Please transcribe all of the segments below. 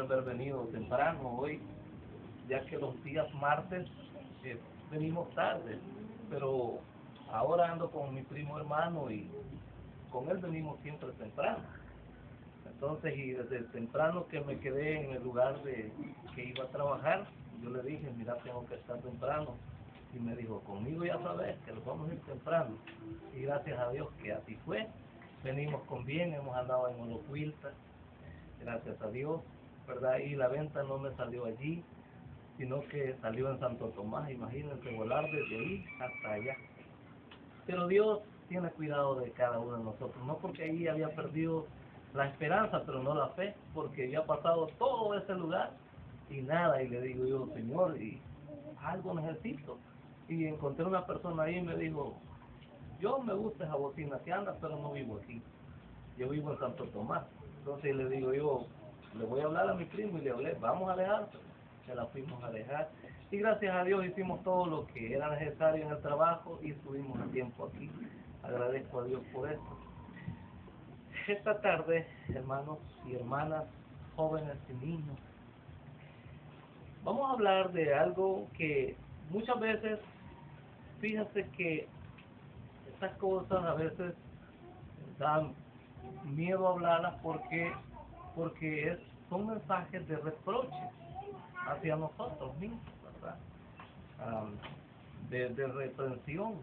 haber venido temprano hoy, ya que los días martes venimos tarde, pero ahora ando con mi primo hermano y con él venimos siempre temprano. Entonces, y desde temprano que me quedé en el lugar de que iba a trabajar, yo le dije, mira, tengo que estar temprano. Y me dijo, conmigo ya sabes que nos vamos a ir temprano. Y gracias a Dios que así fue. Venimos con bien, hemos andado en Olocuilta, gracias a Dios, ¿verdad? Y la venta no me salió allí, sino que salió en Santo Tomás. Imagínense volar desde ahí hasta allá. Pero Dios tiene cuidado de cada uno de nosotros, no porque ahí había perdido la esperanza, pero no la fe, porque había pasado todo ese lugar y nada, y le digo yo, Señor, y algo necesito. Y encontré una persona ahí y me dijo, yo me gusta esa bocina que anda, pero no vivo aquí, yo vivo en Santo Tomás. Entonces le digo yo, le voy a hablar a mi primo y le hablé, vamos a dejar, se la fuimos a dejar. Y gracias a Dios hicimos todo lo que era necesario en el trabajo y estuvimos a tiempo aquí. Agradezco a Dios por esto. Esta tarde, hermanos y hermanas, jóvenes y niños, vamos a hablar de algo que muchas veces, fíjense que estas cosas a veces dan miedo a hablarlas porque son mensajes de reproche hacia nosotros mismos, ¿verdad? De reprensión.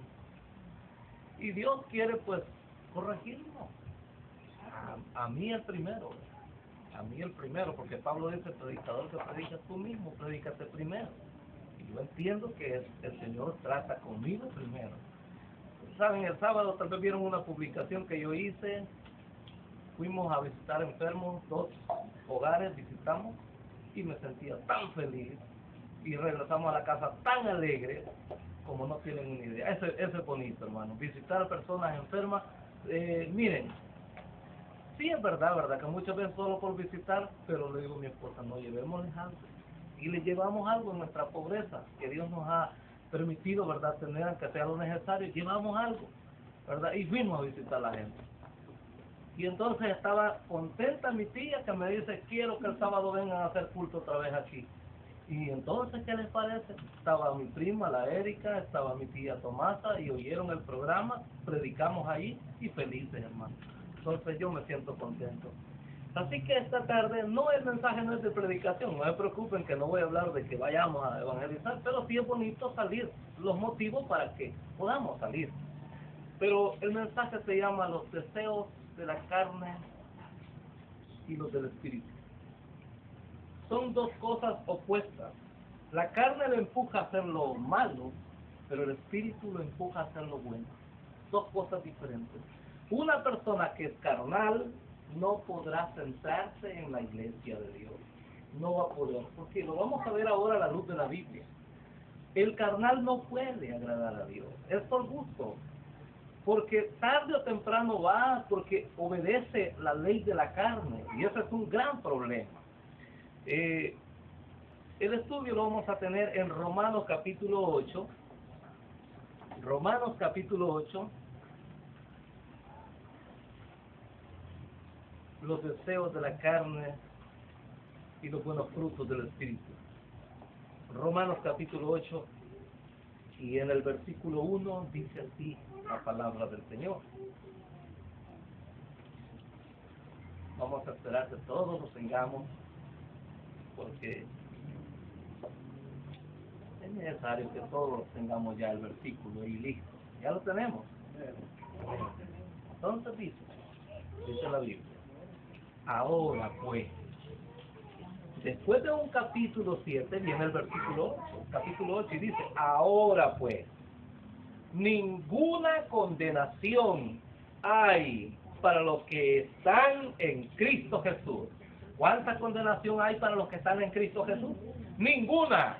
Y Dios quiere pues corregirnos. A mí el primero, porque Pablo dice, predicador que predicas tú mismo, predícate primero. Y yo entiendo que el Señor trata conmigo primero. Saben, el sábado tal vez vieron una publicación que yo hice, fuimos a visitar enfermos, 2 hogares visitamos, y me sentía tan feliz, y regresamos a la casa tan alegre, como no tienen una idea. Eso es bonito, hermano, visitar personas enfermas. Miren, sí es verdad que muchas veces solo por visitar, pero le digo a mi esposa, no, llevémosles algo. Y le llevamos algo en nuestra pobreza, que Dios nos ha permitido, ¿verdad?, tener, aunque sea lo necesario, llevamos algo, ¿verdad? Y fuimos a visitar a la gente. Y entonces estaba contenta mi tía que me dice, quiero que el sábado vengan a hacer culto otra vez aquí. Y entonces, ¿qué les parece? Estaba mi prima, la Erika, estaba mi tía Tomasa, y oyeron el programa, predicamos ahí, y felices, hermano. Entonces yo me siento contento. Así que esta tarde, el mensaje no es de predicación, no se preocupen que no voy a hablar de que vayamos a evangelizar, pero sí es bonito salir, los motivos para que podamos salir. Pero el mensaje se llama los deseos de la carne y los del espíritu. Son dos cosas opuestas. La carne lo empuja a hacer lo malo, pero el espíritu lo empuja a hacer lo bueno. Dos cosas diferentes. Una persona que es carnal no podrá centrarse en la iglesia de Dios. No va a poder, porque lo vamos a ver ahora a la luz de la Biblia. El carnal no puede agradar a Dios. Es por gusto. Porque tarde o temprano va, porque obedece la ley de la carne. Y ese es un gran problema. El estudio lo vamos a tener en Romanos capítulo 8. Romanos capítulo 8. Los deseos de la carne y los buenos frutos del Espíritu. Romanos capítulo 8, y en el versículo 1 dice así la palabra del Señor. Vamos a esperar que todos lo tengamos, porque es necesario que todos tengamos ya el versículo ahí listo. Ya lo tenemos. Entonces dice la Biblia, ahora pues, después de un capítulo 7 viene el versículo 8, capítulo 8, y dice, ahora pues, ninguna condenación hay para los que están en Cristo Jesús. ¿Cuánta condenación hay para los que están en Cristo Jesús? Ninguna.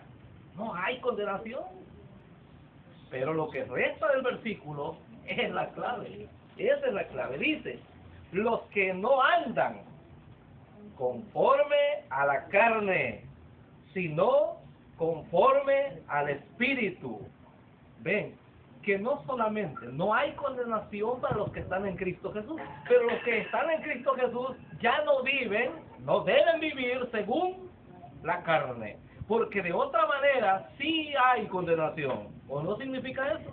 No hay condenación. Pero lo que resta del versículo es la clave. Esa es la clave. Dice, los que no andan conforme a la carne, sino conforme al Espíritu. Ven, que no solamente no hay condenación para los que están en Cristo Jesús, pero los que están en Cristo Jesús ya no viven, no deben vivir según la carne, porque de otra manera sí hay condenación. ¿O no significa eso?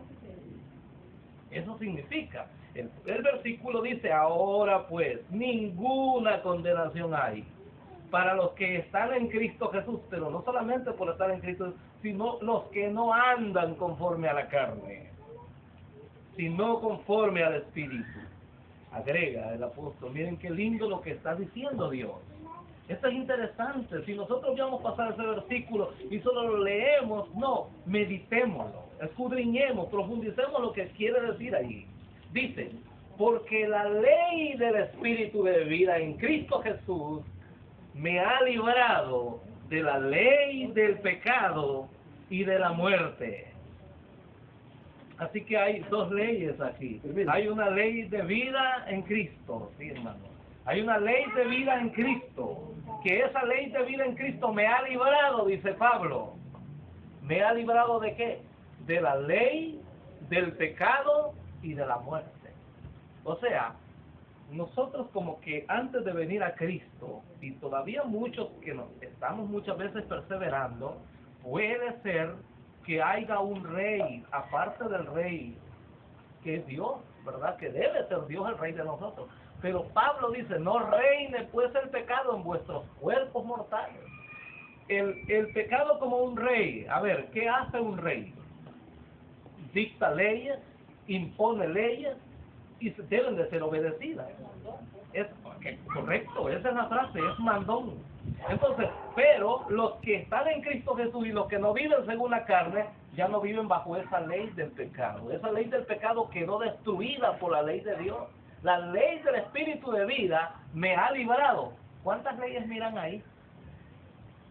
Eso significa. El versículo dice, ahora pues, ninguna condenación hay para los que están en Cristo Jesús, pero no solamente por estar en Cristo, sino los que no andan conforme a la carne, sino conforme al Espíritu. Agrega el apóstol, miren qué lindo lo que está diciendo Dios. Esto es interesante. Si nosotros vamos a pasar ese versículo y solo lo leemos, no, meditémoslo, escudriñemos, profundicemos lo que quiere decir ahí. Dice, porque la ley del Espíritu de vida en Cristo Jesús me ha librado de la ley del pecado y de la muerte. Así que hay dos leyes aquí. Hay una ley de vida en Cristo, sí, hermano. Hay una ley de vida en Cristo, que esa ley de vida en Cristo me ha librado, dice Pablo. ¿Me ha librado de qué? De la ley, del pecado y de la muerte. O sea, nosotros como que antes de venir a Cristo, y todavía muchos que nos estamos muchas veces perseverando, puede ser que haya un rey, aparte del rey, que es Dios, ¿verdad? Que debe ser Dios el rey de nosotros. Pero Pablo dice, no reine pues el pecado en vuestros cuerpos mortales. El pecado como un rey. A ver, ¿qué hace un rey? Dicta leyes, impone leyes y deben de ser obedecidas. Es correcto, esa es la frase, es mandón. Entonces, pero los que están en Cristo Jesús y los que no viven según la carne, ya no viven bajo esa ley del pecado. Esa ley del pecado quedó destruida por la ley de Dios. La ley del Espíritu de vida me ha librado. ¿Cuántas leyes miran ahí?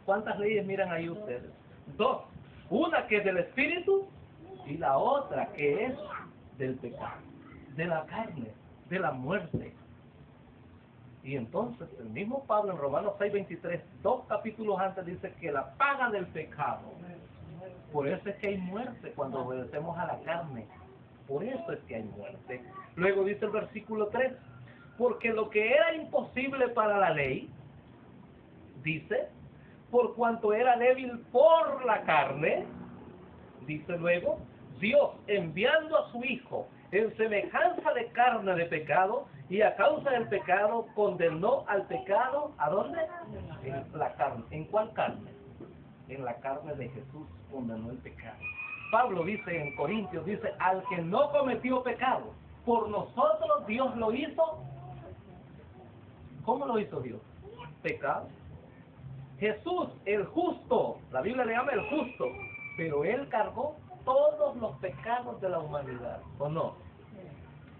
¿Cuántas leyes miran ahí ustedes? Dos. Una que es del Espíritu y la otra que es del pecado, de la carne, de la muerte. Y entonces el mismo Pablo en Romanos 6:23, 2 capítulos antes, dice que la paga del pecado. Por eso es que hay muerte cuando obedecemos a la carne. Por eso es que hay muerte. Luego dice el versículo 3, porque lo que era imposible para la ley, dice, por cuanto era débil por la carne, dice luego, Dios enviando a su Hijo en semejanza de carne de pecado, y a causa del pecado condenó al pecado, ¿a dónde? En la carne. ¿En cuál carne? En la carne de Jesús condenó el pecado. Pablo dice en Corintios, dice, al que no cometió pecado, por nosotros Dios lo hizo. ¿Cómo lo hizo Dios? Pecado. Jesús, el justo, la Biblia le llama el justo, pero Él cargó todos los pecados de la humanidad, ¿o no?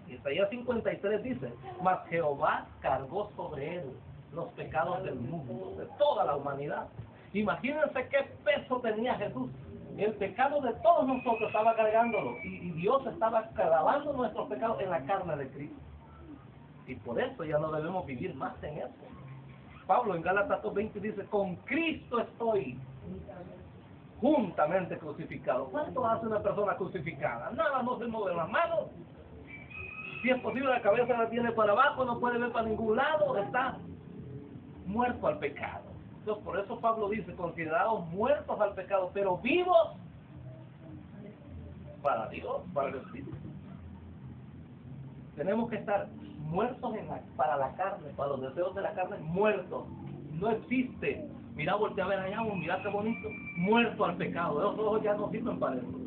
Isaías 53 dice, mas Jehová cargó sobre Él los pecados del mundo, de toda la humanidad. Imagínense qué peso tenía Jesús. El pecado de todos nosotros estaba cargándolo, y Dios estaba clavando nuestros pecados en la carne de Cristo. Y por eso ya no debemos vivir más en eso. Pablo en Gálatas 2:20 dice, con Cristo estoy juntamente crucificado. ¿Cuánto hace una persona crucificada? Nada, no se mueve las manos. Si es posible, la cabeza la tiene para abajo, no puede ver para ningún lado, está muerto al pecado. Entonces, por eso Pablo dice, considerados muertos al pecado, pero vivos para Dios, para el Espíritu. Tenemos que estar muertos para la carne, para los deseos de la carne, muertos. No existe. Mira, voltea a ver allá, mira qué bonito. Muerto al pecado. Los ojos ya no sirven para eso.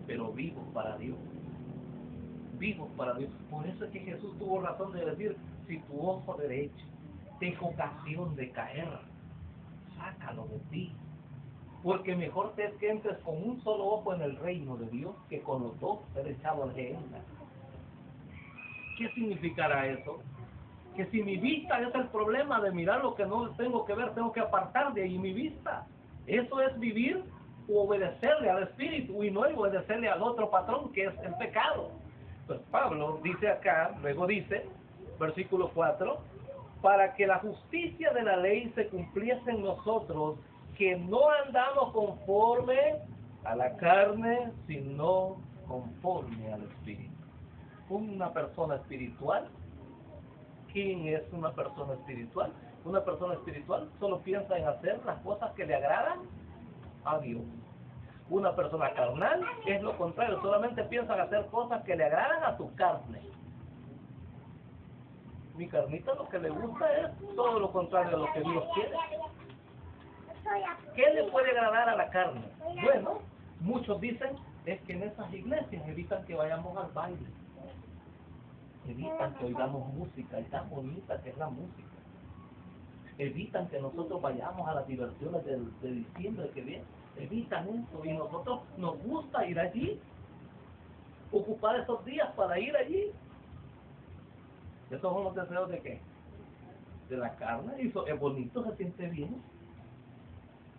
Pero vivos para Dios. Vivos para Dios. Por eso es que Jesús tuvo razón de decir, si tu ojo derecho te es ocasión de caer, sácalo de ti. Porque mejor te es que entres con un solo ojo en el reino de Dios que con los dos ser echado al Gehenna. ¿Qué significará eso? Que si mi vista es el problema de mirar lo que no tengo que ver, tengo que apartar de ahí mi vista. Eso es vivir o obedecerle al Espíritu y no obedecerle al otro patrón que es el pecado. Pues Pablo dice acá, luego dice, versículo 4, para que la justicia de la ley se cumpliese en nosotros, que no andamos conforme a la carne, sino conforme al Espíritu. Una persona espiritual, ¿quién es una persona espiritual? Una persona espiritual solo piensa en hacer las cosas que le agradan a Dios. Una persona carnal es lo contrario, solamente piensa en hacer cosas que le agradan a su carne. Mi carnita lo que le gusta es todo lo contrario a lo que Dios quiere. ¿Qué le puede agradar a la carne? Bueno, muchos dicen es que en esas iglesias evitan que vayamos al baile, evitan que oigamos música, y tan bonita que es la música, evitan que nosotros vayamos a las diversiones de diciembre que viene, evitan eso, y nosotros nos gusta ir allí, ocupar esos días para ir allí. Esos son los deseos de qué? De la carne, y eso es bonito, se siente bien,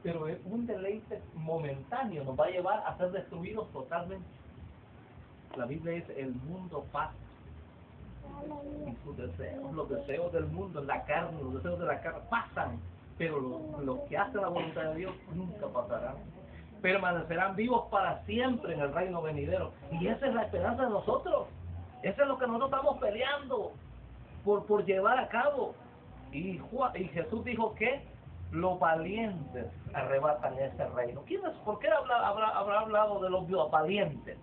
pero es un deleite momentáneo, nos va a llevar a ser destruidos totalmente. La Biblia dice, el mundo pasa, y sus deseos, los deseos del mundo, la carne, los deseos de la carne pasan, pero los que hacen la voluntad de Dios nunca pasarán. Permanecerán vivos para siempre en el reino venidero. Y esa es la esperanza de nosotros. Eso es lo que nosotros estamos peleando por llevar a cabo. Y Jesús dijo que los valientes arrebatan ese reino. ¿Por qué habrá hablado de los valientes?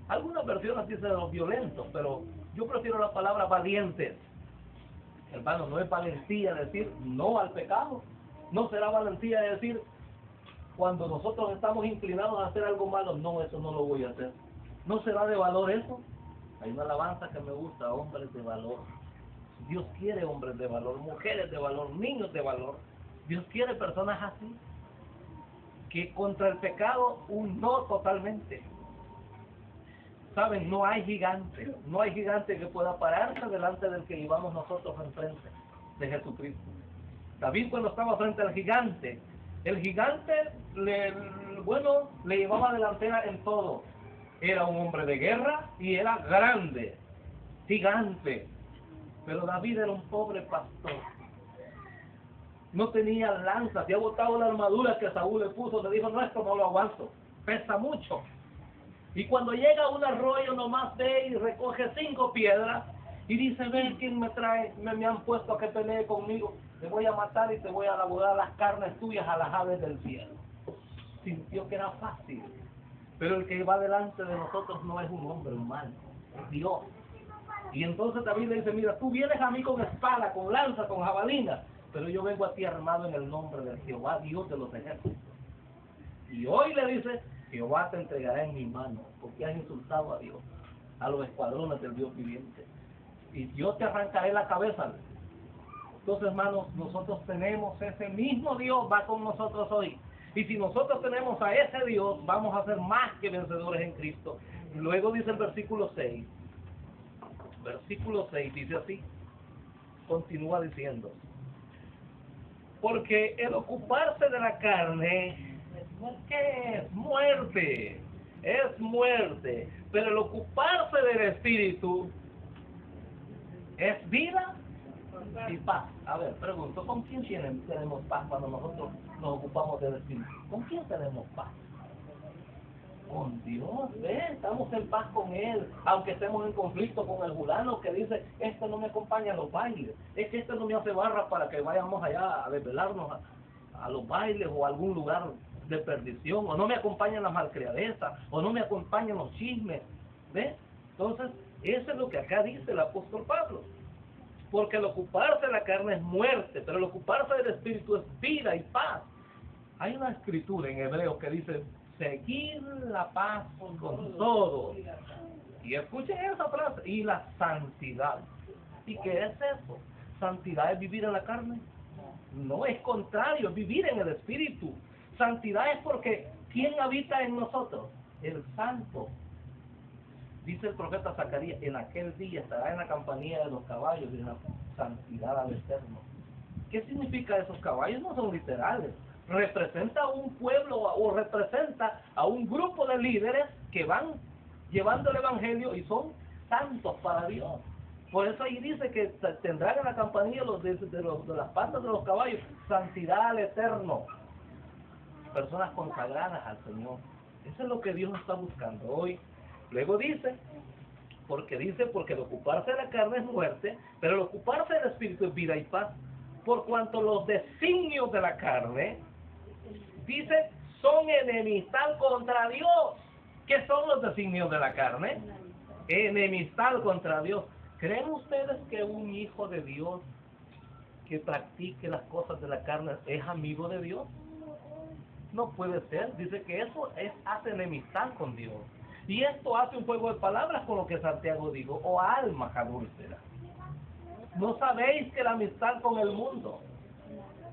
Algunas versiones dicen de los violentos, pero yo prefiero la palabra valientes. Hermano, no es valentía decir no al pecado. No será valentía decir cuando nosotros estamos inclinados a hacer algo malo, no, eso no lo voy a hacer. ¿No será de valor eso? Hay una alabanza que me gusta, hombres de valor. Dios quiere hombres de valor, mujeres de valor, niños de valor. Dios quiere personas así, que contra el pecado un no totalmente. Saben, no hay gigante que pueda pararse delante del que llevamos nosotros enfrente, de Jesucristo. David, cuando estaba frente al gigante, el gigante le llevaba delantera en todo. Era un hombre de guerra y era grande, gigante. Pero David era un pobre pastor. No tenía lanza, había botado la armadura que Saúl le puso, le dijo, no, esto no lo aguanto, pesa mucho. Y cuando llega a un arroyo nomás ve y recoge 5 piedras y dice, ven quién me trae, me han puesto a que pelee conmigo, te voy a matar y te voy a devorar las carnes tuyas a las aves del cielo. Sintió que era fácil, pero el que va delante de nosotros no es un hombre humano, es Dios. Y entonces David le dice, mira, tú vienes a mí con espada, con lanza, con jabalina, pero yo vengo a ti armado en el nombre de Jehová, Dios de los ejércitos. Y hoy le dice, Jehová te entregará en mi mano, porque has insultado a Dios, a los escuadrones del Dios viviente. Y yo te arrancaré la cabeza. Entonces, hermanos, nosotros tenemos ese mismo Dios, va con nosotros hoy. Y si nosotros tenemos a ese Dios, vamos a ser más que vencedores en Cristo. Luego dice el versículo 6. Versículo 6 dice así, continúa diciendo, porque el ocuparse de la carne, ¿qué es? Muerte, es muerte, pero el ocuparse del Espíritu es vida y paz. A ver, pregunto, ¿con quién tenemos paz cuando nosotros nos ocupamos del Espíritu? ¿Con quién tenemos paz? Con Dios, estamos en paz con Él, aunque estemos en conflicto con el fulano que dice, esto no me acompaña a los bailes, es que esto no me hace barra para que vayamos allá a desvelarnos a los bailes o a algún lugar de perdición, o no me acompañan las malcriadezas, o no me acompañan los chismes, ¿ves? Entonces, eso es lo que acá dice el apóstol Pablo, porque el ocuparse de la carne es muerte, pero el ocuparse del Espíritu es vida y paz. Hay una escritura en Hebreos que dice, seguir la paz con todos. Y escuchen esa frase, y la santidad. ¿Y qué es eso? ¿Santidad es vivir en la carne? No, es contrario, es vivir en el Espíritu. Santidad es porque ¿quién habita en nosotros? El Santo. Dice el profeta Zacarías, en aquel día estará en la campanilla de los caballos y en la santidad al Eterno. ¿Qué significa esos caballos? No son literales. Representa a un pueblo o representa a un grupo de líderes que van llevando el evangelio y son santos para Dios. Por eso ahí dice que tendrán en la campanilla de las patas de los caballos santidad al Eterno. Personas consagradas al Señor. Eso es lo que Dios está buscando hoy. Luego porque el ocuparse de la carne es muerte, pero el ocuparse del Espíritu es vida y paz. Por cuanto los designios de la carne, dice, son enemistad contra Dios. ¿Qué son los designios de la carne? Enemistad contra Dios. ¿Creen ustedes que un hijo de Dios que practique las cosas de la carne es amigo de Dios? No puede ser. Dice que eso hace enemistad con Dios. Y esto hace un juego de palabras con lo que Santiago dijo, o almas adúlteras. ¿No sabéis que la amistad con el mundo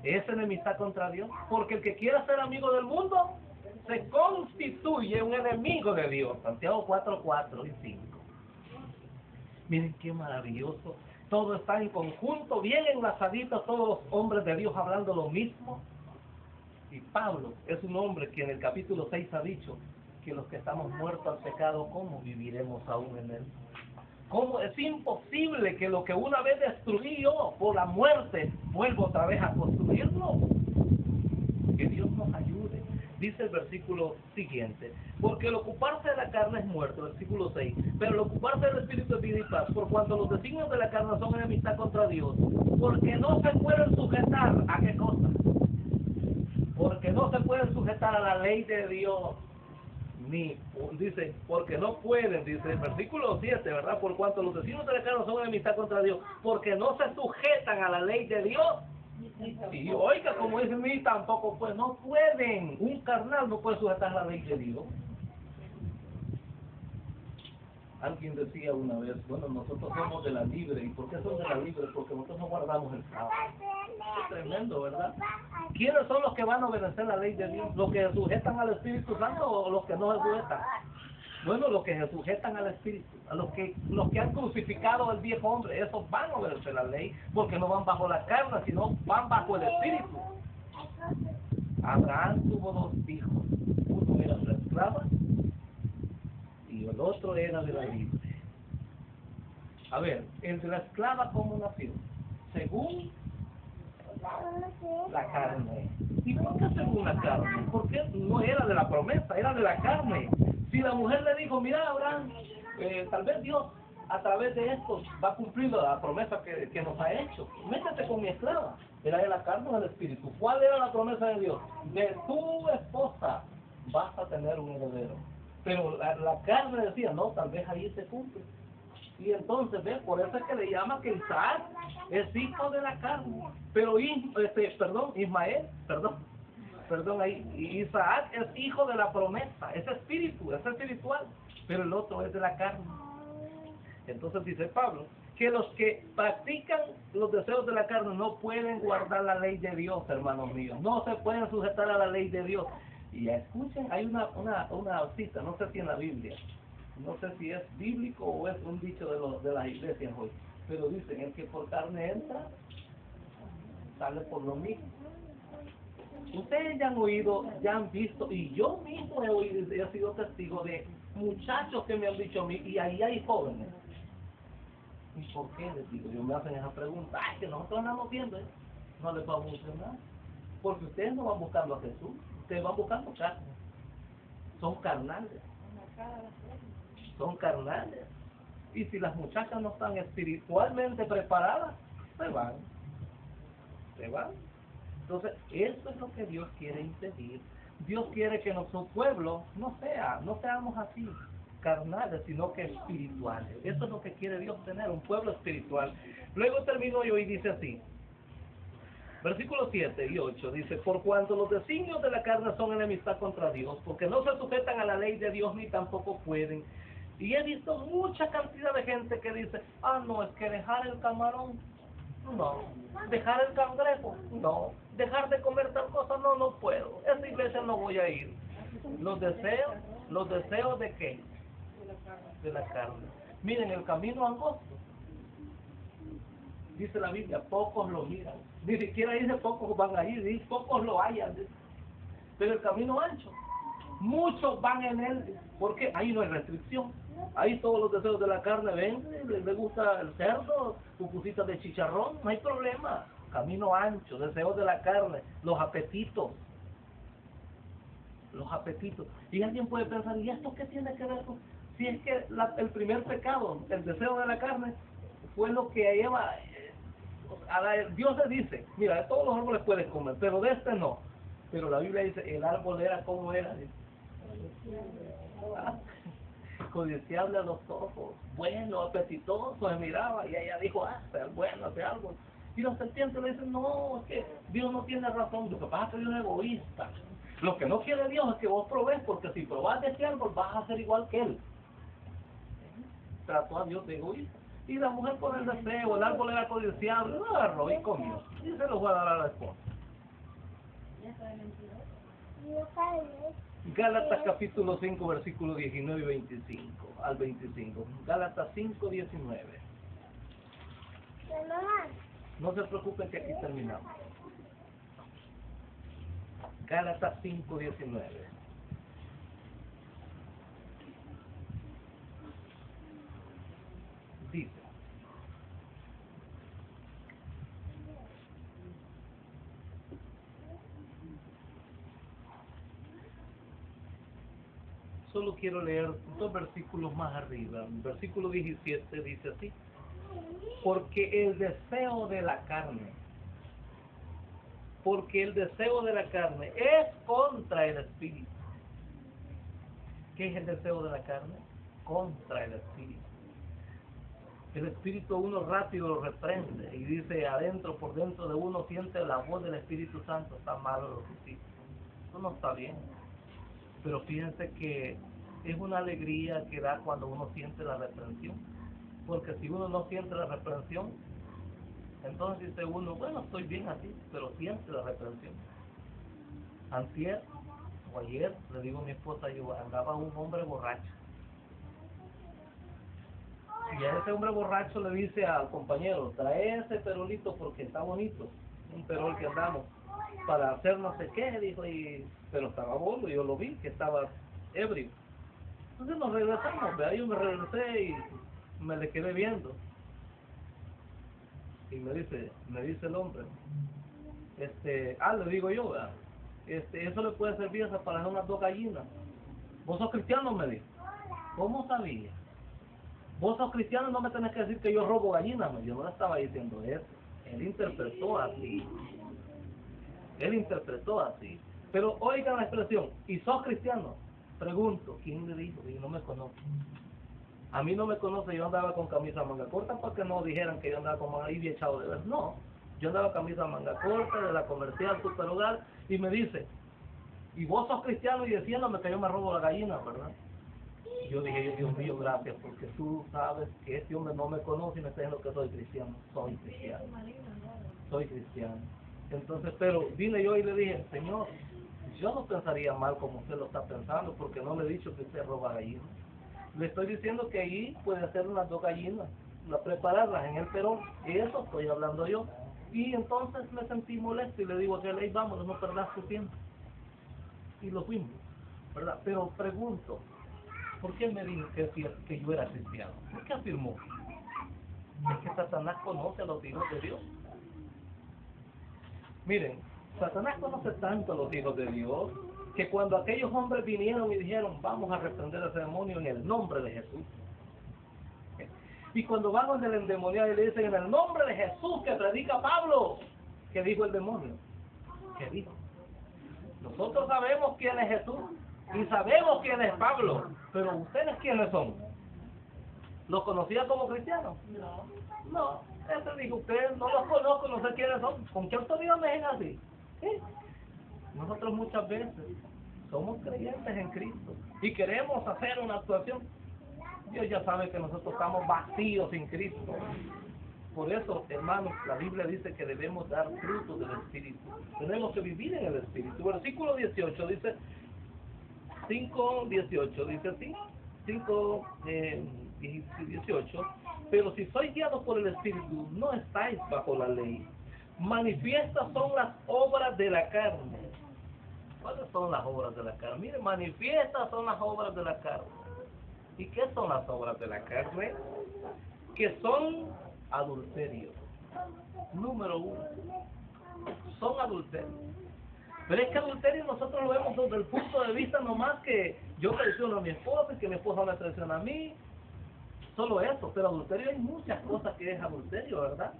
es enemistad contra Dios? Porque el que quiera ser amigo del mundo se constituye un enemigo de Dios. Santiago 4:4 y 5. Miren qué maravilloso. Todo está en conjunto, bien enlazadito, todos los hombres de Dios hablando lo mismo. Y Pablo es un hombre que en el capítulo 6 ha dicho que los que estamos muertos al pecado, ¿cómo viviremos aún en él? ¿Cómo? Es imposible que lo que una vez destruí yo por la muerte, vuelva otra vez a construirlo. Que Dios nos ayude. Dice el versículo siguiente, porque el ocuparse de la carne es muerte, versículo 6, pero el ocuparse del Espíritu es vida y paz, por cuanto los designios de la carne son enemistad contra Dios, porque no se pueden sujetar, ¿a qué cosa? Porque no se pueden sujetar a la ley de Dios, dice, porque no pueden, dice el versículo 7, ¿verdad? Por cuanto los designios de la carne son enemistad contra Dios, porque no se sujetan a la ley de Dios. Y oiga, como dice mí, tampoco pues no pueden. Un carnal no puede sujetar la ley de Dios. Alguien decía una vez, bueno, nosotros somos de la libre. ¿Y por qué son de la libre? Porque nosotros no guardamos el sábado. Es tremendo, ¿verdad? ¿Quiénes son los que van a obedecer la ley de Dios? ¿Los que se sujetan al Espíritu Santo o los que no se sujetan? Bueno, los que se sujetan al Espíritu, a los que han crucificado al viejo hombre, esos van a obedecer la ley, porque no van bajo la carne, sino van bajo el Espíritu. Abraham tuvo dos hijos, uno era de la esclava y el otro era de la libre. A ver, el de la esclava, ¿cómo nació? Según la carne. ¿Y por qué según la carne? Porque no era de la promesa, era de la carne. Si la mujer le dijo, mira Abraham, tal vez Dios a través de esto va a cumplir la promesa que nos ha hecho. Métete con mi esclava. ¿Era de la carne o del espíritu? ¿Cuál era la promesa de Dios? De tu esposa vas a tener un heredero. Pero la carne decía, no, tal vez ahí se cumple. Y entonces, ¿ves? Por eso es que le llama que Isaac es hijo de la carne. Pero Ismael, Isaac es hijo de la promesa, es espíritu, es espiritual, pero el otro es de la carne. Entonces dice Pablo, que los que practican los deseos de la carne no pueden guardar la ley de Dios, hermanos míos, no se pueden sujetar a la ley de Dios. Y escuchen, hay una cita, no sé si en la Biblia, no sé si es bíblico o es un dicho de las iglesias hoy, pero dicen, el que por carne entra, sale por lo mismo. Ustedes ya han oído, ya han visto, y yo mismo he oído, he sido testigo de muchachos que me han dicho a mí, y ahí hay jóvenes. ¿Y por qué? Les digo, yo me hacen esa pregunta, ay, que nosotros andamos viendo, no les va a funcionar. Porque ustedes no van buscando a Jesús, ustedes van buscando carne. Son carnales. Son carnales. Y si las muchachas no están espiritualmente preparadas, se van. Se van. Entonces, eso es lo que Dios quiere impedir. Dios quiere que nuestro pueblo no seamos así, carnales, sino que espirituales. Eso es lo que quiere Dios tener, un pueblo espiritual. Luego termino yo y dice así, versículos 7 y 8, dice, por cuanto los designios de la carne son enemistad contra Dios, porque no se sujetan a la ley de Dios ni tampoco pueden. Y he visto mucha cantidad de gente que dice, no, es que dejar el camarón, no, dejar el cangrejo, no, dejar de comer tal cosa, no puedo, esa iglesia no voy a ir. Los deseos ¿de qué? De la carne. Miren, el camino angosto, dice la Biblia, pocos lo miran, ni siquiera dice pocos van a ir, dice pocos lo hallan, pero el camino ancho, muchos van en él, porque ahí no hay restricción. Ahí todos los deseos de la carne, ven, le gusta el cerdo, pupusitas de chicharrón, no hay problema. Camino ancho, deseos de la carne, los apetitos. los apetitos. Y alguien puede pensar, ¿y esto qué tiene que ver con...? Si es que el primer pecado, el deseo de la carne, fue lo que Eva... Dios le dice, mira, de todos los árboles puedes comer, pero de este no. Pero la Biblia dice, el árbol era como era. Dice. Codiciable a los ojos, bueno, apetitoso, se miraba, y ella dijo, es bueno ese árbol. Y los serpientes le dicen, no, es que Dios no tiene razón, lo que pasa es que Dios es egoísta. Lo que no quiere Dios es que vos probés, porque si probás de ese árbol vas a ser igual que él. Trató a Dios de egoísta. Y la mujer con el deseo, el árbol era codiciable, lo agarró y comió. Y se lo fue a dar a la esposa. Gálatas capítulo 5, versículos 19 y 25, al 25. Gálatas 5, 19. No se preocupen que aquí terminamos. Gálatas 5, 19. Dice: solo quiero leer 2 versículos más arriba. El versículo 17 dice así: porque el deseo de la carne es contra el espíritu. ¿Qué es el deseo de la carne? Contra el espíritu. El espíritu uno rápido lo reprende y dice adentro, por dentro de uno siente la voz del Espíritu Santo, está malo lo que hiciste. Eso no está bien. Pero fíjense que es una alegría que da cuando uno siente la reprensión. Porque si uno no siente la reprensión, entonces dice uno, bueno, estoy bien así, pero siente la reprensión. Antier o ayer, le digo a mi esposa, yo andaba un hombre borracho. Y a ese hombre borracho le dice al compañero, trae ese perolito porque está bonito, un perol que andamos, para hacer no sé qué, dijo, pero estaba bolo, yo lo vi, que estaba ebrio. Entonces nos regresamos, ¿verdad? Yo me regresé y me le quedé viendo. Y me dice el hombre, le digo yo, ¿verdad? Eso le puede servir para hacer unas 2 gallinas. ¿Vos sos cristiano? Me dijo. ¿Cómo sabía? Vos sos cristiano, no me tenés que decir que yo robo gallinas. Yo no le estaba diciendo eso. Él interpretó así. Pero oigan la expresión, ¿y sos cristiano? Pregunto, ¿quién le dijo? Y no me conoce. A mí no me conoce, yo andaba con camisa manga corta para que no dijeran que yo andaba como ahí bien echado de ver. No, yo andaba camisa manga corta de la comercial Super Hogar y me dice, ¿y vos sos cristiano? Y diciéndome que yo me robo la gallina, ¿verdad? Y yo dije, Dios mío, gracias, porque tú sabes que este hombre no me conoce y me está diciendo que soy cristiano. Soy cristiano. Entonces, pero vine yo y le dije, Señor, yo no pensaría mal como usted lo está pensando, porque no le he dicho que usted roba gallinas. Le estoy diciendo que ahí puede hacer unas 2 gallinas, prepararlas en el perón, y eso estoy hablando yo. Y entonces me sentí molesto y le digo a aquel, vámonos, no perdas tu tiempo. Y lo fuimos, ¿verdad? Pero pregunto, ¿por qué me dijo que yo era cristiano? ¿Por qué afirmó? Es que Satanás conoce a los hijos de Dios. Miren, Satanás conoce tanto a los hijos de Dios, que cuando aquellos hombres vinieron y dijeron, vamos a reprender a ese demonio en el nombre de Jesús. Y cuando van donde el endemoniado y le dicen, en el nombre de Jesús que predica Pablo, ¿qué dijo el demonio? ¿Qué dijo? Nosotros sabemos quién es Jesús y sabemos quién es Pablo, pero ¿ustedes quiénes son? ¿Los conocían como cristianos? No, ese dijo, ustedes no los conozco, no sé quiénes son. ¿Con qué autoridad me dicen así? ¿Sí? Nosotros muchas veces somos creyentes en Cristo y queremos hacer una actuación. Dios ya sabe que nosotros estamos vacíos sin Cristo. Por eso, hermanos, la Biblia dice que debemos dar fruto del Espíritu. Tenemos que vivir en el Espíritu. Versículo 18 dice, 5:18 dice así, 5:18, pero si sois guiados por el Espíritu, no estáis bajo la ley. Manifiestas son las obras de la carne. ¿Cuáles son las obras de la carne? Mire, manifiestas son las obras de la carne. ¿Y qué son las obras de la carne? Que son adulterios. Número 1, son adulterios. Pero es que adulterio nosotros lo vemos desde el punto de vista nomás que yo traiciono a mi esposa y que mi esposa me traiciona a mí. Solo eso, pero adulterio hay muchas cosas que es adulterio, ¿verdad?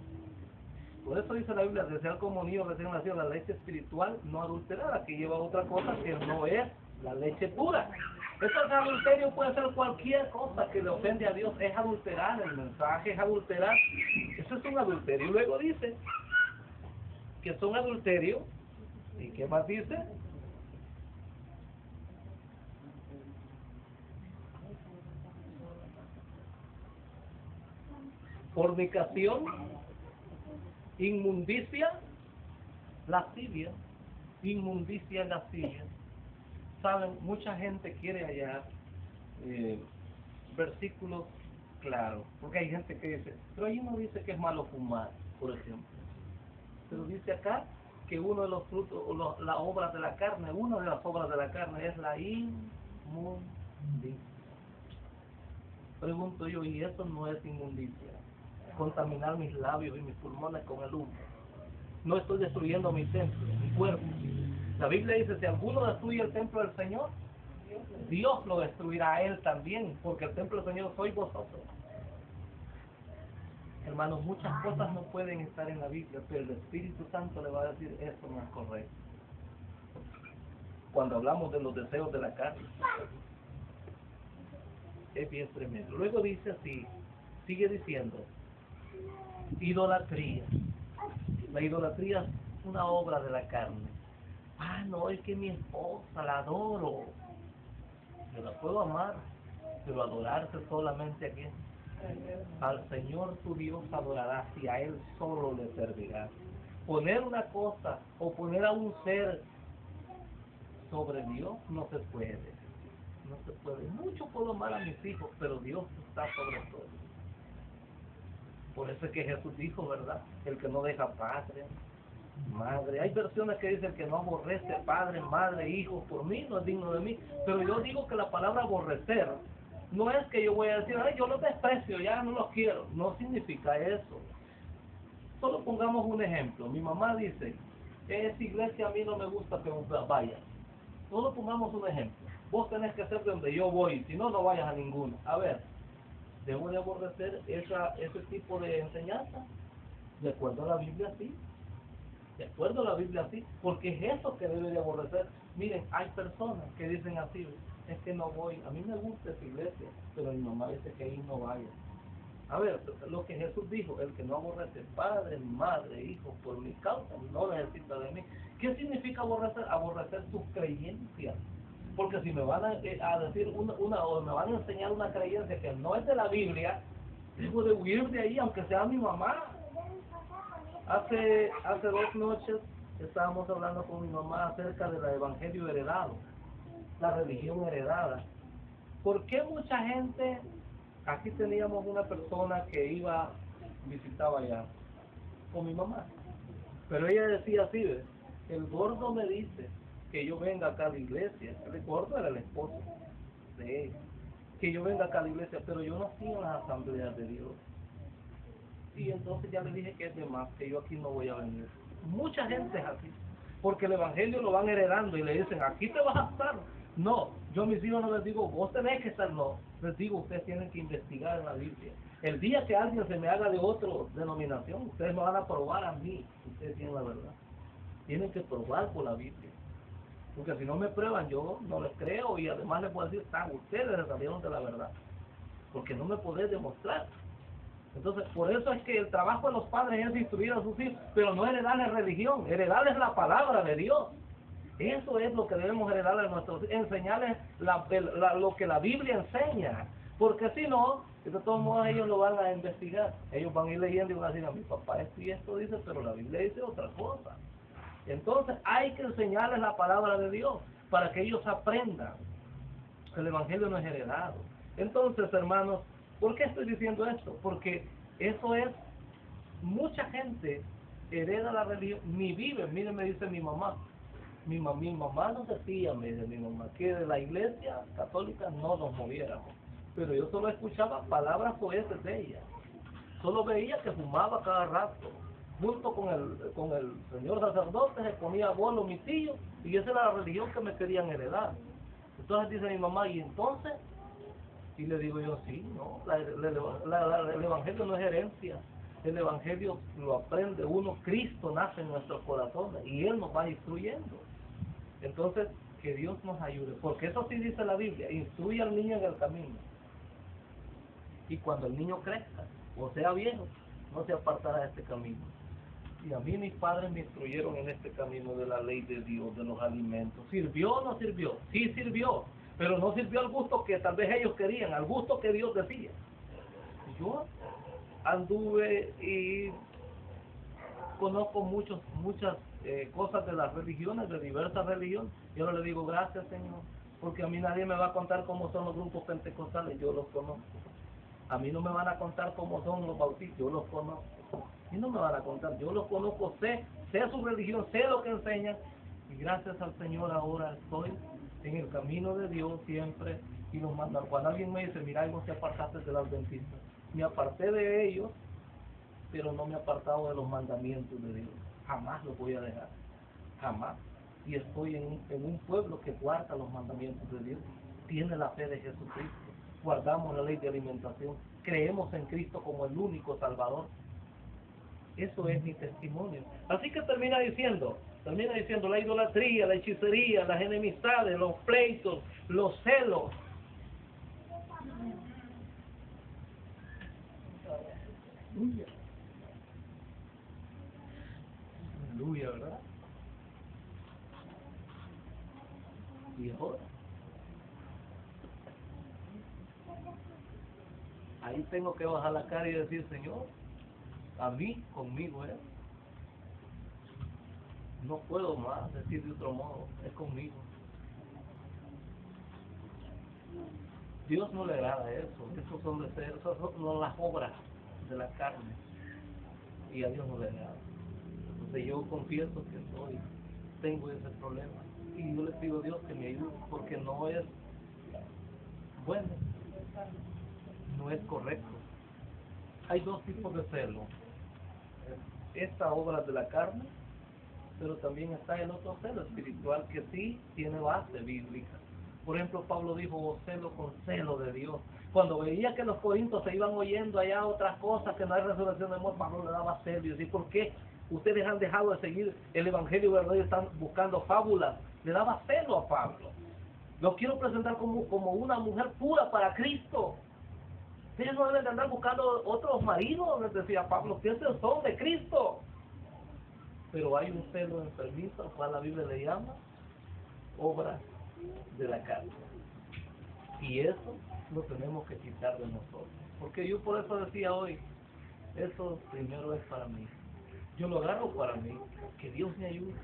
Por eso dice la Biblia, desear como niño recién nacido la leche espiritual no adulterada, que lleva otra cosa que no es la leche pura. Eso es adulterio, puede ser cualquier cosa que le ofende a Dios, es adulterar el mensaje, es adulterar. Eso es un adulterio. Y luego dice que son adulterio. ¿Y qué más dice? Fornicación, inmundicia, lascivia, inmundicia, lascivia. Saben, mucha gente quiere hallar versículos claros, porque hay gente que dice, pero ahí no dice que es malo fumar, por ejemplo. Pero dice acá que uno de los frutos, o las obras de la carne, una de las obras de la carne es la inmundicia. Pregunto yo, ¿y eso no es inmundicia? Contaminar mis labios y mis pulmones con el humo. No estoy destruyendo mi templo, mi cuerpo. La Biblia dice, si alguno destruye el templo del Señor, Dios lo destruirá a él también, porque el templo del Señor sois vosotros. Hermanos, muchas cosas no pueden estar en la Biblia, pero el Espíritu Santo le va a decir, esto no es correcto. Cuando hablamos de los deseos de la carne, es bien tremendo. Luego dice así, sigue diciendo, idolatría. La idolatría es una obra de la carne. Ah, no, es que mi esposa la adoro. Yo la puedo amar, pero adorarse solamente a quién. Al Señor tu Dios adorarás y a Él solo le servirás. Poner una cosa o poner a un ser sobre Dios no se puede. No se puede. Mucho puedo amar a mis hijos, pero Dios está sobre todo. Por eso es que Jesús dijo, ¿verdad? El que no deja padre, madre. Hay versiones que dicen que no aborrece padre, madre, hijos por mí, no es digno de mí. Pero yo digo que la palabra aborrecer no es que yo voy a decir, ay, yo los desprecio, ya no los quiero. No significa eso. Solo pongamos un ejemplo. Mi mamá dice, esa iglesia a mí no me gusta que vaya. Solo pongamos un ejemplo. Vos tenés que ser de donde yo voy, si no, no vayas a ninguno. A ver, ¿debo de aborrecer ese tipo de enseñanza? De acuerdo a la Biblia, sí. De acuerdo a la Biblia, sí. Porque es eso que debe de aborrecer. Miren, hay personas que dicen así, es que no voy. A mí me gusta esa iglesia, pero mi mamá dice que ahí no vaya. A ver, lo que Jesús dijo, el que no aborrece padre, madre, hijo, por mi causa, no necesita de mí. ¿Qué significa aborrecer? Aborrecer sus creencias. Porque si me van a decir o me van a enseñar una creencia que no es de la Biblia, debo de huir de ahí, aunque sea mi mamá. Hace 2 noches estábamos hablando con mi mamá acerca del evangelio heredado, la religión heredada. ¿Por qué mucha gente? Aquí teníamos una persona que visitaba allá con mi mamá, pero ella decía así, ¿ves? El gordo me dice que yo venga acá a la iglesia. El gordo era el esposo de ella, que yo venga acá a la iglesia, pero yo nací en las asambleas de Dios. Y entonces ya le dije que es de más, que yo aquí no voy a venir. Mucha gente es así, porque el evangelio lo van heredando y le dicen, aquí te vas a estar. No, yo a mis hijos no les digo, vos tenés que estar, no. Les digo, ustedes tienen que investigar en la Biblia. El día que alguien se me haga de otra denominación, ustedes me van a probar a mí, ustedes tienen la verdad. Tienen que probar por la Biblia. Porque si no me prueban, yo no les creo y además les puedo decir, ustedes salieron de la verdad. Porque no me podés demostrar. Entonces, por eso es que el trabajo de los padres es instruir a sus hijos, pero no heredarles religión, heredarles la palabra de Dios. Eso es lo que debemos heredarles a nuestros hijos, enseñarles lo que la Biblia enseña. Porque si no, de todos modos ellos lo van a investigar. Ellos van a ir leyendo y van a decir, a mi papá esto y esto dice, pero la Biblia dice otra cosa. Entonces hay que enseñarles la palabra de Dios para que ellos aprendan que el Evangelio no es heredado. Entonces, hermanos, ¿por qué estoy diciendo esto? Porque eso es, mucha gente hereda la religión, ni vive. Miren, me dice mi mamá. Mi mamá nos decía, me dice mi mamá, que de la iglesia católica no nos moviéramos. Pero yo solo escuchaba palabras oeces de ella. Solo veía que fumaba cada rato. junto con el señor sacerdote, se ponía bolo mi tío, y esa era la religión que me querían heredar. Entonces dice mi mamá, ¿y entonces? Y le digo yo, sí, no, el evangelio no es herencia, el evangelio lo aprende uno, Cristo nace en nuestros corazones y Él nos va instruyendo. Entonces, que Dios nos ayude, porque eso sí dice la Biblia, instruye al niño en el camino. Y cuando el niño crezca, o sea viejo, no se apartará de este camino. Y a mí mis padres me instruyeron en este camino de la ley de Dios, de los alimentos. ¿Sirvió o no sirvió? Sí sirvió, pero no sirvió al gusto que tal vez ellos querían, al gusto que Dios decía. Yo anduve y conozco muchas cosas de las religiones, de diversas religiones. Yo le digo, gracias Señor, porque a mí nadie me va a contar cómo son los grupos pentecostales, yo los conozco. A mí no me van a contar cómo son los bautistas, yo los conozco. Y no me van a contar, yo los conozco, sé su religión, sé lo que enseñan, y gracias al Señor ahora estoy en el camino de Dios siempre, y los manda. Cuando alguien me dice, mira, no te apartaste del adventista, me aparté de ellos, pero no me he apartado de los mandamientos de Dios, jamás los voy a dejar, jamás. Y estoy en un pueblo que guarda los mandamientos de Dios, tiene la fe de Jesucristo, guardamos la ley de alimentación, creemos en Cristo como el único Salvador. Eso es mi testimonio. Así que termina diciendo la idolatría, la hechicería, las enemistades, los pleitos, los celos. Aleluya, ¿verdad? Y ahora, ahí tengo que bajar la cara y decir, Señor, a mí, conmigo es. No puedo más decir de otro modo, es conmigo. Dios no le agrada eso, esos son deseos, esas son las obras de la carne, y a Dios no le agrada. Entonces yo confieso que tengo ese problema, y yo le pido a Dios que me ayude, porque no es bueno, no es correcto. Hay dos tipos de celo, esta obra de la carne, pero también está el otro celo espiritual que sí tiene base bíblica. Por ejemplo, Pablo dijo, "Oh, celo con celo de Dios". Cuando veía que los corintios se iban oyendo allá otras cosas, que no hay resurrección de amor, Pablo le daba celo y decía, ¿por qué ustedes han dejado de seguir el evangelio verdadero y están buscando fábulas? Le daba celo a Pablo. Lo quiero presentar como una mujer pura para Cristo. Ustedes no deben de andar buscando otros maridos, les decía Pablo, que ustedes son de Cristo. Pero hay un celo enfermizo, al cual la Biblia le llama obra de la carne. Y eso lo tenemos que quitar de nosotros. Porque yo por eso decía hoy, eso primero es para mí. Yo lo agarro para mí, que Dios me ayude.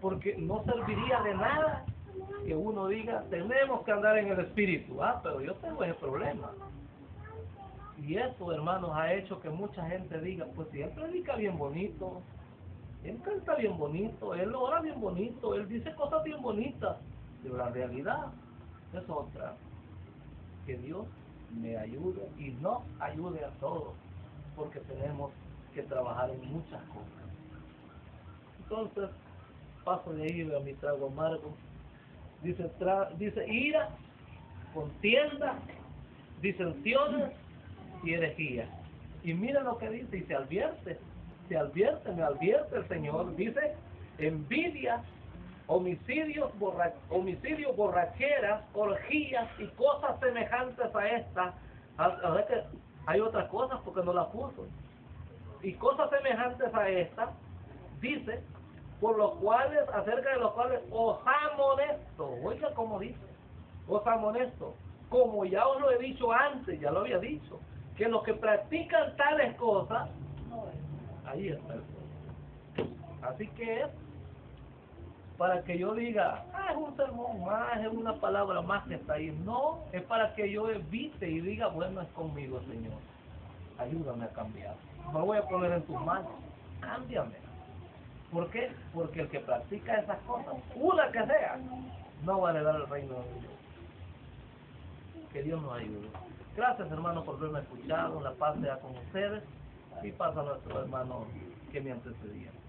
Porque no serviría de nada que uno diga, tenemos que andar en el Espíritu. Pero yo tengo ese problema. Y eso, hermanos, ha hecho que mucha gente diga, pues si él predica bien bonito, él canta bien bonito, él ora bien bonito, él dice cosas bien bonitas, pero la realidad es otra. Que Dios me ayude y nos ayude a todos, porque tenemos que trabajar en muchas cosas. Entonces, paso de ahí a mi trago amargo. Dice ira, contienda, disensiones y herejía. Y mira lo que dice, y me advierte el Señor, dice, envidia, homicidios, borracheras, orgías y cosas semejantes a estas. A ver que hay otras cosas porque no las puso. Y cosas semejantes a estas, dice, acerca de los cuales os amonesto. Oiga cómo dice, os amonesto, como ya os lo he dicho antes, ya lo había dicho, que los que practican tales cosas, ahí está el problema. Así que es para que yo diga, es un sermón más, es una palabra más que está ahí. No, es para que yo evite y diga, bueno, es conmigo, Señor. Ayúdame a cambiar. Me voy a poner en tus manos. Cámbiame. ¿Por qué? Porque el que practica esas cosas, una que sea, no va a heredar el reino de Dios. Que Dios nos ayude. Gracias, hermano, por haberme escuchado. La paz sea con ustedes. Y pasa a nuestro hermano que me antecedían.